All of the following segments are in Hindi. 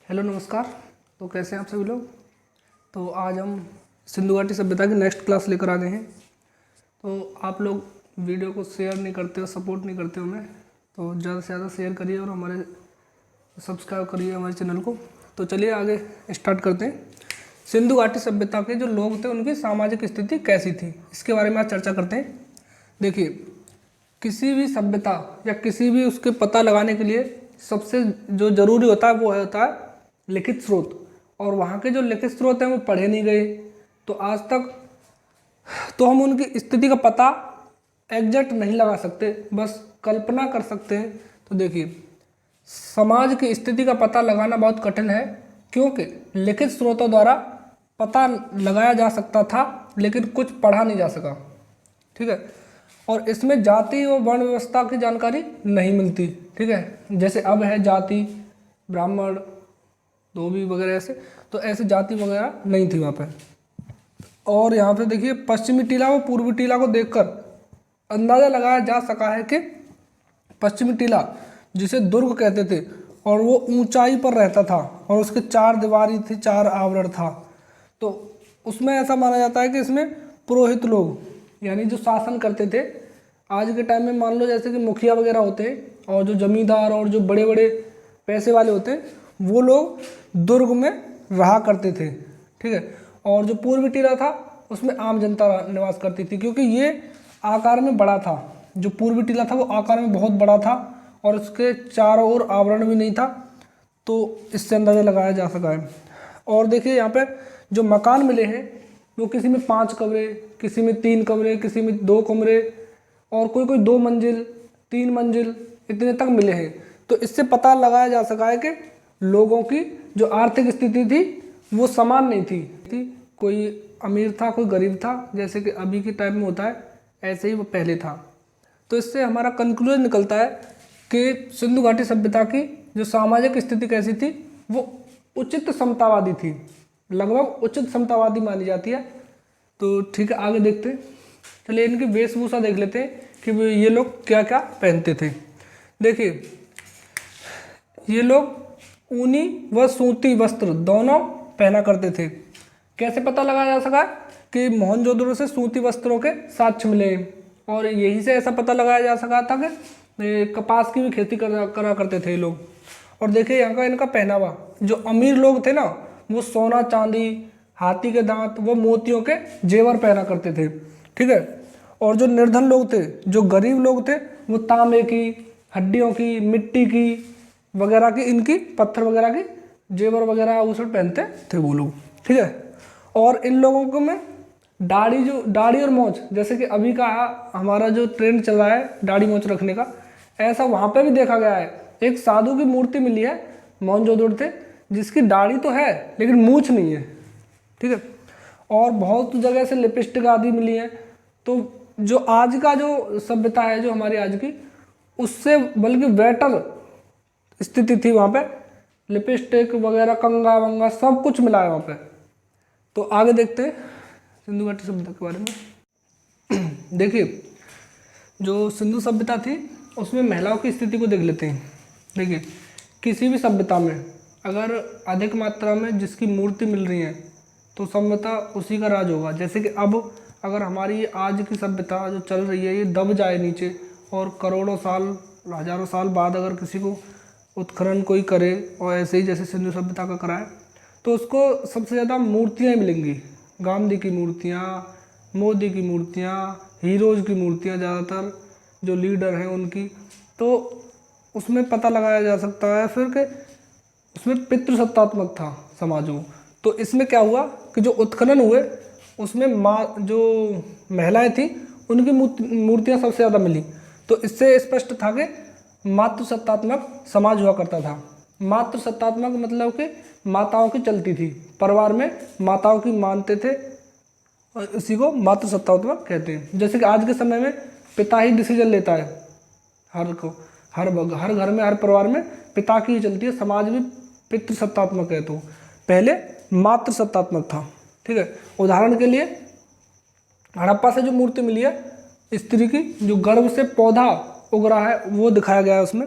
हेलो नमस्कार। तो कैसे हैं आप सभी लोग। तो आज हम सिंधु घाटी सभ्यता की नेक्स्ट क्लास लेकर आ गए हैं। तो आप लोग वीडियो को शेयर नहीं करते हो, सपोर्ट नहीं करते हो हमें, तो ज़्यादा से ज़्यादा शेयर करिए और हमारे सब्सक्राइब करिए हमारे चैनल को। तो चलिए आगे स्टार्ट करते हैं। सिंधु घाटी सभ्यता के जो लोग थे उनकी सामाजिक स्थिति कैसी थी, इसके बारे में आज चर्चा करते हैं। देखिए, किसी भी सभ्यता या किसी भी उसके पता लगाने के लिए सबसे जो ज़रूरी होता है वो होता है लिखित स्रोत। और वहाँ के जो लिखित स्रोत हैं वो पढ़े नहीं गए, तो आज तक तो हम उनकी स्थिति का पता एग्जैक्ट नहीं लगा सकते, बस कल्पना कर सकते हैं। तो देखिए, समाज की स्थिति का पता लगाना बहुत कठिन है, क्योंकि लिखित स्रोतों द्वारा पता लगाया जा सकता था लेकिन कुछ पढ़ा नहीं जा सका। ठीक है, और इसमें जाति और वर्ण व्यवस्था की जानकारी नहीं मिलती। ठीक है, जैसे अब है जाति, ब्राह्मण, धोबी वगैरह ऐसे, तो ऐसे जाति वगैरह नहीं थी वहाँ पे। और यहाँ पे देखिए, पश्चिमी टीला व पूर्वी टीला को देखकर अंदाज़ा लगाया जा सका है कि पश्चिमी टीला, जिसे दुर्ग कहते थे, और वो ऊंचाई पर रहता था और उसके चार दीवारी थी, चार आवरण था। तो उसमें ऐसा माना जाता है कि इसमें पुरोहित लोग, यानी जो शासन करते थे आज के टाइम में, मान लो जैसे कि मुखिया वगैरह होते हैं, और जो जमींदार और जो बड़े बड़े पैसे वाले होते हैं, वो लोग दुर्ग में रहा करते थे। ठीक है, और जो पूर्वी टीला था उसमें आम जनता निवास करती थी, क्योंकि ये आकार में बड़ा था। जो पूर्वी टीला था वो आकार में बहुत बड़ा था और उसके चारों ओर आवरण भी नहीं था, तो इससे अंदाज़ा लगाया जा सका है। और देखिए, यहाँ पे जो मकान मिले हैं वो किसी में 5 कमरे, किसी में 3 कमरे, किसी में 2 कमरे, और कोई कोई 2 मंजिल, 3 मंजिल, इतने तक मिले हैं। तो इससे पता लगाया जा सका है कि लोगों की जो आर्थिक स्थिति थी वो समान नहीं थी। कोई अमीर था, कोई गरीब था, जैसे कि अभी के टाइम में होता है, ऐसे ही वो पहले था। तो इससे हमारा कंक्लूजन निकलता है कि सिंधु घाटी सभ्यता की जो सामाजिक स्थिति कैसी थी, वो उचित समतावादी थी, लगभग उचित समतावादी मानी जाती है। तो ठीक है, आगे देखते हैं। चलिए इनकी वेशभूषा देख लेते हैं कि ये लोग क्या क्या पहनते थे। देखिए, ये लोग ऊनी व सूती वस्त्र दोनों पहना करते थे। कैसे पता लगाया जा सका कि मोहनजोदड़ो से सूती वस्त्रों के साक्ष्य मिले, और यही से ऐसा पता लगाया जा सका था कि कपास की भी खेती करा करते थे लोग। और देखिए यहाँ का इनका पहनावा, जो अमीर लोग थे ना, वो सोना चांदी, हाथी के दांत व मोतियों के जेवर पहना करते थे। ठीक है, और जो निर्धन लोग थे, जो गरीब लोग थे, वो तांबे की, हड्डियों की, मिट्टी की वगैरह की, इनकी पत्थर वगैरह की जेवर वगैरह आभूषण पहनते थे वो लोग। ठीक है, और इन लोगों को में दाढ़ी और मोछ, जैसे कि अभी का हमारा जो ट्रेंड चल रहा है दाढ़ी मोछ रखने का, ऐसा वहाँ पे भी देखा गया है। एक साधु की मूर्ति मिली है मोहनजोदड़ो थे, जिसकी दाढ़ी तो है लेकिन मूछ नहीं है। ठीक है, और बहुत जगह से लिपस्टिक आदि मिली है। तो जो आज का जो सभ्यता है, जो हमारी आज की, उससे बल्कि बेटर स्थिति थी वहाँ पे। लिपस्टिक वगैरह, कंगा वंगा सब कुछ मिला है वहाँ पे। तो आगे देखते हैं सिंधु घाटी सभ्यता के बारे में। देखिए, जो सिंधु सभ्यता थी उसमें महिलाओं की स्थिति को देख लेते हैं। देखिए, किसी भी सभ्यता में अगर अधिक मात्रा में जिसकी मूर्ति मिल रही है तो सभ्यता उसी का राज होगा। जैसे कि अब अगर हमारी आज की सभ्यता जो चल रही है ये दब जाए नीचे, और करोड़ों साल, हजारों साल बाद अगर किसी को उत्खनन कोई करे और ऐसे ही जैसे सिंधु सभ्यता का कराए, तो उसको सबसे ज़्यादा मूर्तियाँ मिलेंगी। गांधी की मूर्तियाँ, मोदी की मूर्तियाँ, हीरोज़ की मूर्तियाँ, ज़्यादातर जो लीडर हैं उनकी। तो उसमें पता लगाया जा सकता है फिर कि उसमें पितृसत्तात्मक था समाज वो। तो इसमें क्या हुआ कि जो उत्खनन हुए उसमें जो महिलाएं थी उनकी मूर्तियाँ सबसे ज़्यादा मिली। तो इससे स्पष्ट था कि मातृसत्तात्मक समाज हुआ करता था। मातृसत्तात्मक मतलब कि माताओं की चलती थी, परिवार में माताओं की मानते थे, और इसी को मातृसत्तात्मक कहते हैं। जैसे कि आज के समय में पिता ही डिसीजन लेता है, हर घर में, हर परिवार में पिता की ही चलती है, समाज भी पितृसत्तात्मक है। तो पहले मातृसत्तात्मक था। ठीक है, उदाहरण के लिए हड़प्पा से जो मूर्ति मिली है स्त्री की, जो गर्भ से पौधा उग रहा है वो दिखाया गया है उसमें,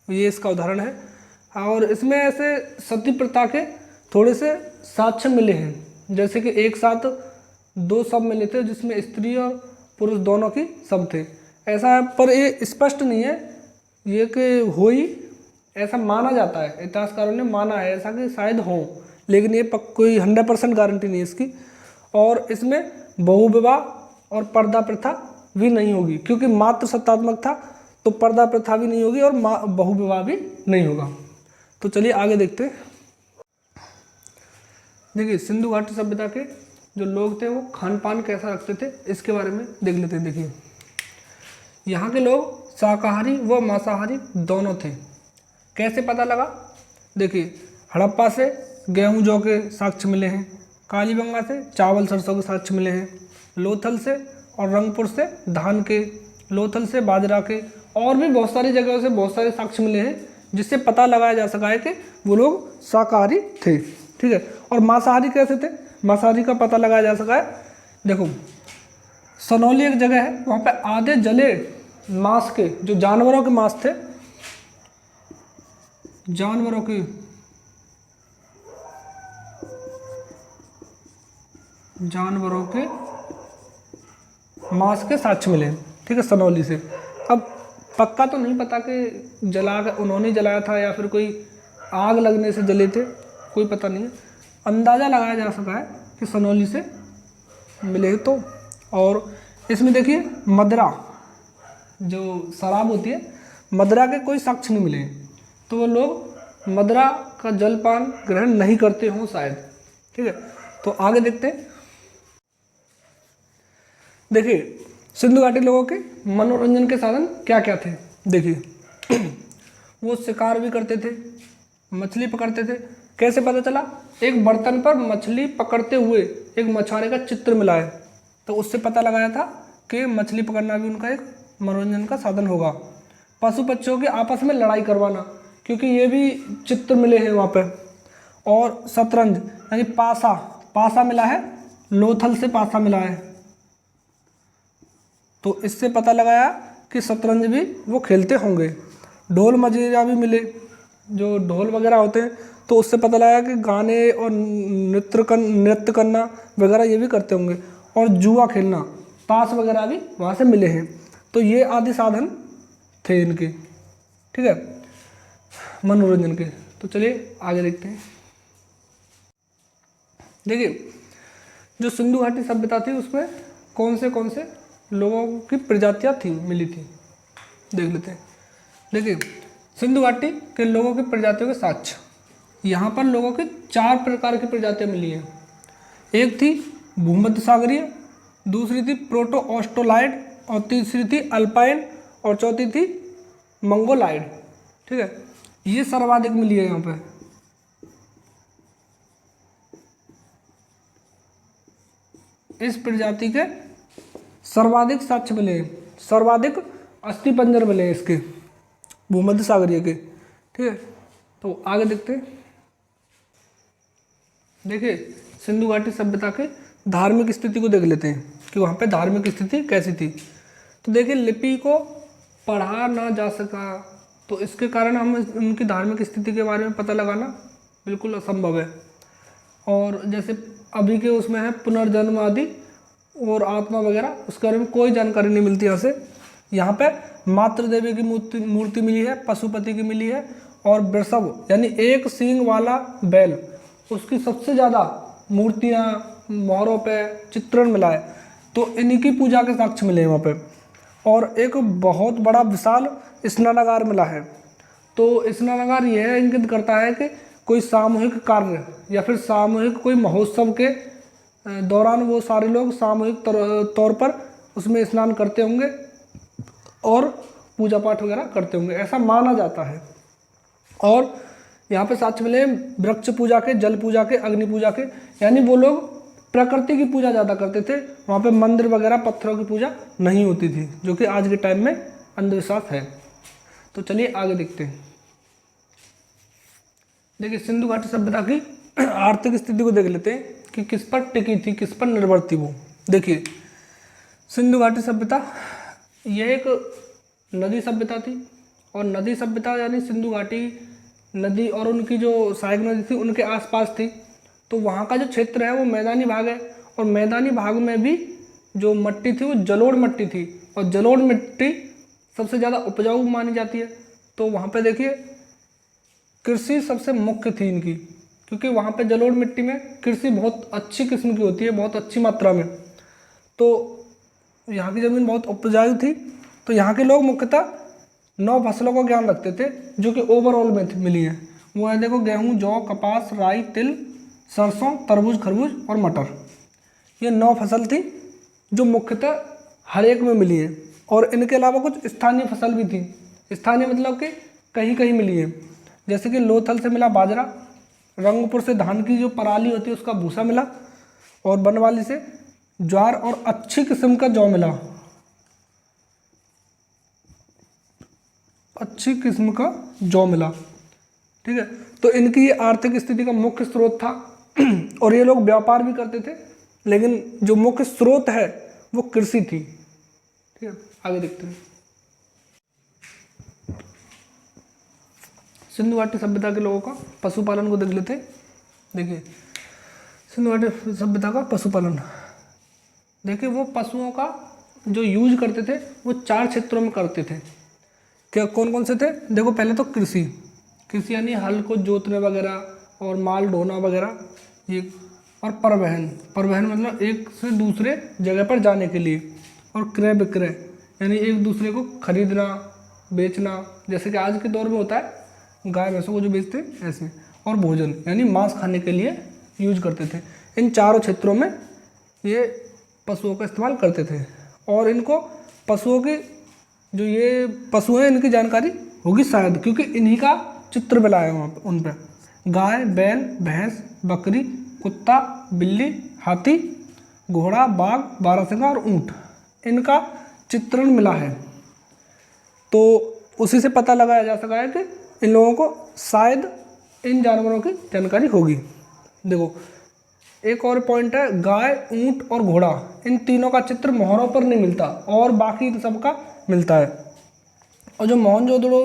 ये इसका उदाहरण है। और इसमें ऐसे सती प्रथा के थोड़े से साक्ष्य मिले हैं, जैसे कि एक साथ 2 शव मिले थे जिसमें स्त्री और पुरुष दोनों की शव थे। ऐसा है, पर ये स्पष्ट नहीं है ये कि हुई, ऐसा माना जाता है, इतिहासकारों ने माना है ऐसा कि शायद हो, लेकिन ये कोई 100% गारंटी नहीं है इसकी। और इसमें बहुविवाह और पर्दा प्रथा भी नहीं होगी, क्योंकि मात्र सत्तात्मक था तो पर्दा प्रथा भी नहीं होगी और बहुविवाह भी नहीं होगा। तो चलिए आगे देखते हैं। देखिए सिंधु घाटी सभ्यता के जो लोग थे वो खान पान कैसा रखते थे इसके बारे में देख लेते हैं। देखिए यहाँ के लोग शाकाहारी व मांसाहारी दोनों थे। कैसे पता लगा? देखिए हड़प्पा से गेहूं जौ के साक्ष्य मिले हैं, कालीबंगा से चावल सरसों के साक्ष्य मिले हैं, लोथल से और रंगपुर से धान के, लोथल से बाजरा के, और भी बहुत सारी जगहों से बहुत सारे साक्ष्य मिले हैं जिससे पता लगाया जा सका है कि वो लोग शाकाहारी थे। ठीक है, और मांसाहारी कैसे थे? मांसाहारी का पता लगाया जा सका है। देखो सनौली एक जगह है, वहाँ पे आधे जले मांस के, जो जानवरों के मांस थे, जानवरों के मांस के साक्ष्य मिले। ठीक है, सनौली से। अब पक्का तो नहीं पता कि उन्होंने जलाया था या फिर कोई आग लगने से जले थे, कोई पता नहीं है। अंदाज़ा लगाया जा सका है कि सनौली से मिले तो। और इसमें देखिए मदरा, जो शराब होती है, मदरा के कोई साक्ष्य नहीं मिले, तो वो लोग मदरा का जलपान ग्रहण नहीं करते हों शायद। ठीक है, तो आगे देखते हैं। देखिए सिंधु घाटी लोगों के मनोरंजन के साधन क्या क्या थे। देखिए वो शिकार भी करते थे, मछली पकड़ते थे। कैसे पता चला? एक बर्तन पर मछली पकड़ते हुए एक मछुआरे का चित्र मिला है, तो उससे पता लगाया था कि मछली पकड़ना भी उनका एक मनोरंजन का साधन होगा। पशु पक्षियों के आपस में लड़ाई करवाना, क्योंकि ये भी चित्र मिले हैं वहाँ पर। और शतरंज यानी पासा मिला है, लोथल से पासा मिला है, तो इससे पता लगाया कि शतरंज भी वो खेलते होंगे। ढोल मजीरा भी मिले, जो ढोल वगैरह होते हैं, तो उससे पता लगा कि गाने और नृत्य करना वगैरह ये भी करते होंगे। और जुआ खेलना, ताश वगैरह भी वहाँ से मिले हैं। तो ये आदि साधन थे इनके, ठीक है, मनोरंजन के। तो चलिए आगे देखते हैं। देखिए जो सिंधु घाटी सभ्यता थी उसमें कौन से लोगों की प्रजातियाँ थी मिली थी, देख लेते हैं। देखिए सिंधु घाटी के लोगों की प्रजातियों के साक्ष्य, यहाँ पर लोगों की 4 प्रकार की प्रजातियाँ मिली हैं। एक थी भूमध्य सागरीय, दूसरी थी प्रोटो ऑस्ट्रोलाइड, और तीसरी थी अल्पाइन, और चौथी थी मंगोलाइड। ठीक है, ये सर्वाधिक मिली है यहाँ पे। इस प्रजाति के सर्वाधिक साक्ष्य मिले, सर्वाधिक अस्थिपंजर मिले इसके, भूमध्य सागरीय के। ठीक है, तो आगे देखते हैं। देखिए सिंधु घाटी सभ्यता के धार्मिक स्थिति को देख लेते हैं कि वहाँ पे धार्मिक स्थिति कैसी थी। तो देखिए लिपि को पढ़ा ना जा सका, तो इसके कारण हम उनकी धार्मिक स्थिति के बारे में पता लगाना बिल्कुल असंभव है। और जैसे अभी के उसमें है पुनर्जन्म आदि और आत्मा वगैरह, उसके बारे में कोई जानकारी नहीं मिलती यहाँ से। यहाँ पे मातृ देवी की मूर्ति मिली है, पशुपति की मिली है, और वृषभ यानी एक सींग वाला बैल, उसकी सबसे ज़्यादा मूर्तियाँ मोहरों पे चित्रण मिला है। तो इन्हीं की पूजा के साक्ष्य मिले हैं वहाँ पे। और एक बहुत बड़ा विशाल स्नानागार मिला है। तो स्नानागार यह इंगित करता है कि कोई सामूहिक कार्य या फिर सामूहिक कोई महोत्सव के दौरान वो सारे लोग सामूहिक तौर पर उसमें स्नान करते होंगे और पूजा पाठ वगैरह करते होंगे, ऐसा माना जाता है। और यहाँ पे साक्ष्य मिले वृक्ष पूजा के, जल पूजा के, अग्नि पूजा के, यानी वो लोग प्रकृति की पूजा ज़्यादा करते थे। वहाँ पे मंदिर वगैरह पत्थरों की पूजा नहीं होती थी, जो कि आज के टाइम में अंधविश्वास है। तो चलिए आगे देखते हैं। देखिए सिंधु घाटी सभ्यता की आर्थिक स्थिति को देख लेते हैं कि किस पर टिकी थी, किस पर निर्भर थी वो। देखिए सिंधु घाटी सभ्यता यह एक नदी सभ्यता थी, और नदी सभ्यता यानी सिंधु घाटी नदी और उनकी जो सहायक नदी थी उनके आसपास थी। तो वहाँ का जो क्षेत्र है वो मैदानी भाग है, और मैदानी भाग में भी जो मिट्टी थी वो जलोढ़ मिट्टी थी, और जलोढ़ मिट्टी सबसे ज़्यादा उपजाऊ मानी जाती है। तो वहाँ पे देखिए कृषि सबसे मुख्य थी इनकी, क्योंकि वहाँ पे जलोढ़ मिट्टी में कृषि बहुत अच्छी किस्म की होती है, बहुत अच्छी मात्रा में। तो यहाँ की ज़मीन बहुत उपजाऊ थी। तो यहाँ के लोग मुख्यतः 9 फसलों का ज्ञान रखते थे जो कि ओवरऑल में मिली है। वो है देखो गेहूँ, जौ, कपास, राई, तिल, सरसों, तरबूज, खरबूज और मटर। ये 9 फसल थी जो मुख्यतः हर एक में मिली है। और इनके अलावा कुछ स्थानीय फसल भी थी। स्थानीय मतलब कि कहीं कहीं मिली है, जैसे कि लोथल से मिला बाजरा, रंगपुर से धान की जो पराली होती है उसका भूसा मिला, और बनवाली से ज्वार और अच्छी किस्म का जौ मिला, अच्छी किस्म का जौ मिला। ठीक है, तो इनकी ये आर्थिक स्थिति का मुख्य स्रोत था। और ये लोग व्यापार भी करते थे, लेकिन जो मुख्य स्रोत है वो कृषि थी। ठीक है, आगे देखते हैं। सिंधु घाटी सभ्यता के लोगों का पशुपालन को देख लेते हैं। देखिए सिंधु घाटी सभ्यता का पशुपालन, देखिए वो पशुओं का जो यूज करते थे वो 4 क्षेत्रों में करते थे। क्या कौन कौन से थे? देखो पहले तो कृषि, कृषि यानी हल को जोतने वगैरह और माल ढोना वगैरह ये, और परिवहन, परिवहन मतलब एक से दूसरे जगह पर जाने के लिए, और क्रय विक्रय यानी एक दूसरे को खरीदना बेचना, जैसे कि आज के दौर में होता है गाय भैंसों को जो बेचते हैं ऐसे, और भोजन यानी मांस खाने के लिए यूज करते थे। इन चारों क्षेत्रों में ये पशुओं का इस्तेमाल करते थे। और इनको पशुओं की जो ये पशु हैं इनकी जानकारी होगी शायद, क्योंकि इन्हीं का चित्र मिला है वहाँ पर, उन पर गाय, बैल, भैंस, बकरी, कुत्ता, बिल्ली, हाथी, घोड़ा, बाघ, बारहसिंगा और ऊँट, इनका चित्रण मिला है। तो उसी से पता लगाया जा सका है कि इन लोगों को शायद इन जानवरों की जानकारी होगी। देखो एक और पॉइंट है, गाय, ऊँट और घोड़ा, इन तीनों का चित्र मोहरों पर नहीं मिलता, और बाकी इन सब का मिलता है। और जो मोहनजोदड़ो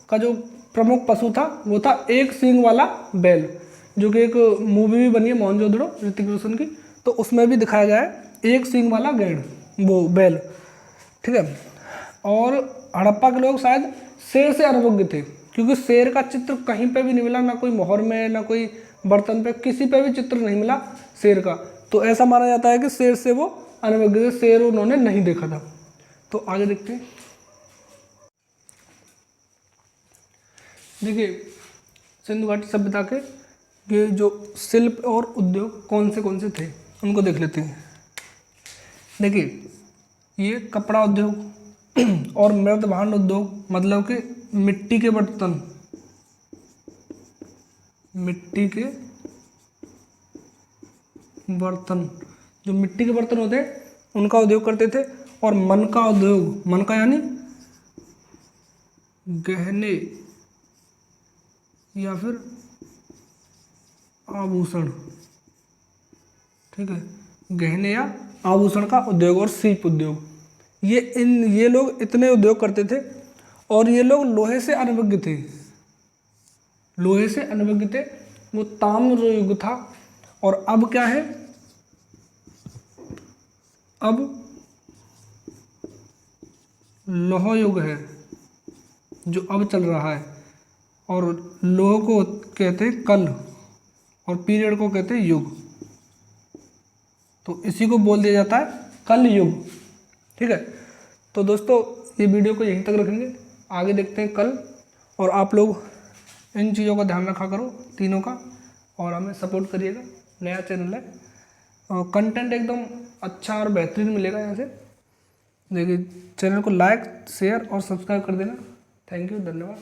का जो प्रमुख पशु था वो था एक सींग वाला बैल, जो कि एक मूवी भी बनी है मोहनजोदड़ो ऋतिक रोशन की, तो उसमें भी दिखाया गया है एक सींग वाला गैंड, वो बैल। ठीक है, और हड़प्पा के लोग शायद शेर से अनुभज्ञ थे, क्योंकि शेर का चित्र कहीं पे भी नहीं मिला, ना कोई मोहर में ना कोई बर्तन पे, किसी पे भी चित्र नहीं मिला शेर का। तो ऐसा माना जाता है कि शेर से वो अनुभज्ञ थे, शेर उन्होंने नहीं देखा था। तो आगे देखते हैं। देखिए सिंधु घाटी सभ्यता के ये जो शिल्प और उद्योग कौन से थे उनको देख लेते हैं। देखिए ये कपड़ा उद्योग और मृद भांड उद्योग, मतलब कि मिट्टी के बर्तन, मिट्टी के बर्तन, जो मिट्टी के बर्तन होते हैं उनका उद्योग करते थे। और मन का उद्योग, मन का यानी गहने या फिर आभूषण। ठीक है, गहने या आभूषण का उद्योग और शिल्प उद्योग, ये लोग इतने उद्योग करते थे। और ये लोग लोहे से अनभिज्ञ थे, लोहे से अनभिज्ञ थे। वो ताम्र युग था, और अब क्या है, अब लोह युग है जो अब चल रहा है। और लोह को कहते हैं कल, और पीरियड को कहते हैं युग, तो इसी को बोल दिया जाता है कल युग। ठीक है, तो दोस्तों ये वीडियो को यहीं तक रखेंगे, आगे देखते हैं कल। और आप लोग इन चीज़ों का ध्यान रखा करो तीनों का, और हमें सपोर्ट करिएगा। नया चैनल है और कंटेंट एकदम अच्छा और बेहतरीन मिलेगा यहाँ से। देखिए चैनल को लाइक, शेयर और सब्सक्राइब कर देना। थैंक यू, धन्यवाद।